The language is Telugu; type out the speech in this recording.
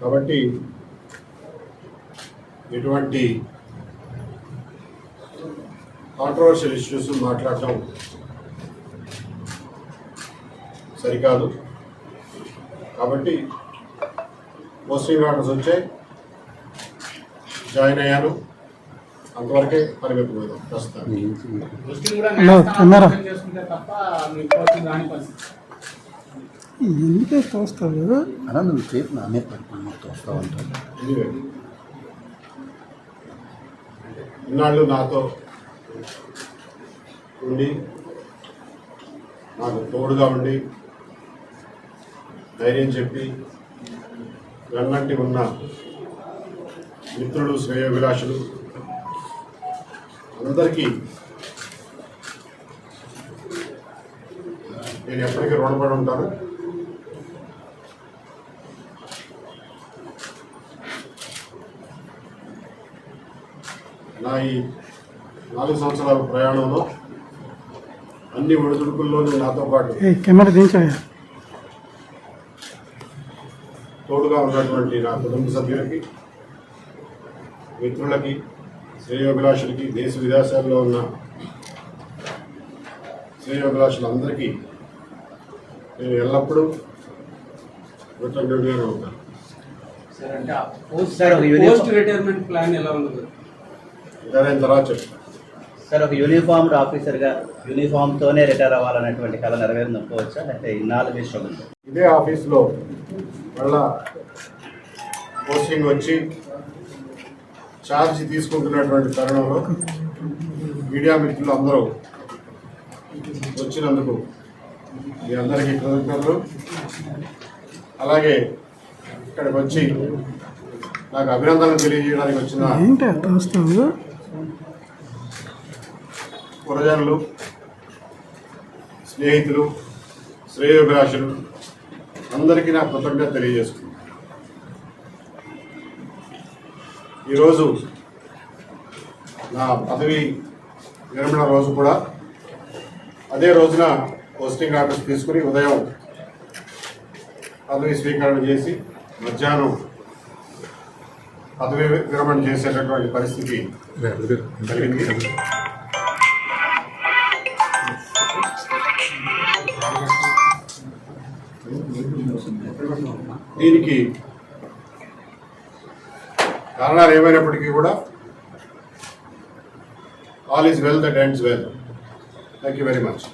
కాబట్టి ఎటువంటి కాంట్రవర్షియల్ ఇష్యూస్ మాట్లాడటం సరికాదు. కాబట్టి పోస్టింగ్ ఆర్డర్స్ వచ్చాయి, జాయిన్ అయ్యాను, అంతవరకే పరిమితమైంది ప్రస్తుతానికి. ఎందుకే తోస్తావు అలా నువ్వు చేతి నానే పరిపాలన తోస్తూ ఉంటావు. ఇన్నాళ్ళు నాతో ఉండి నాకు తోడుగా ఉండి ధైర్యం చెప్పి వెన్నంటి ఉన్న మిత్రులు, శ్రేయోభిలాషులు అందరికీ నేను ఎప్పటికీ రుణపడి ఉంటాను. నా ఈ 4 సంవత్సరాల ప్రయాణంలో అన్ని ఒడిదుడుకుల్లోనూ నాతో పాటు కెమెరా దించాయా తోడుగా ఉన్నటువంటి నా కుటుంబ సభ్యులకి, మిత్రులకి, శ్రేయోభిలాషులకి, దేశ విదేశాల్లో ఉన్న శ్రేయోభిలాషులందరికీ నేను ఎల్లప్పుడూ కృతజ్ఞుడిగానే ఉంటాను. రిటైర్మెంట్ ప్లాన్ ఎలా ఉండదు ఇదైన తర్వాత చెప్తాను. సార్, ఒక యూనిఫామ్డ్ ఆఫీసర్గా యూనిఫామ్తోనే రిటైర్ అవ్వాలనేటువంటి కళ నెరవేరుకోవచ్చా, లేకపోతే ఇన్నాళ్ళుగా స్ట్రగుల్? ఇదే ఆఫీస్లో మళ్ళా పోస్టింగ్ వచ్చి ఛార్జ్ తీసుకుంటున్నటువంటి తరుణంలో మీడియా మిత్రులు అందరూ వచ్చినందుకు మీ అందరికీ కృతజ్ఞతలు. అలాగే ఇక్కడికి వచ్చి నాకు అభినందనలు తెలియజేయడానికి వచ్చిన పురజనులు, స్నేహితులు, శ్రేయోభిలాషులు అందరికీ నా కృతజ్ఞత తెలియజేసుకున్నాను. ఈరోజు నా పదవి విరమణ రోజు కూడా అదే రోజున పోస్టింగ్ ఆర్డర్స్ తీసుకుని ఉదయం పదవి స్వీకరణ చేసి మధ్యాహ్నం పదవి విరమణ చేసేటటువంటి పరిస్థితి కలిగింది. దీనికి కారణాలు ఏమైనప్పటికీ కూడా all is well that ends well. Thank you very much.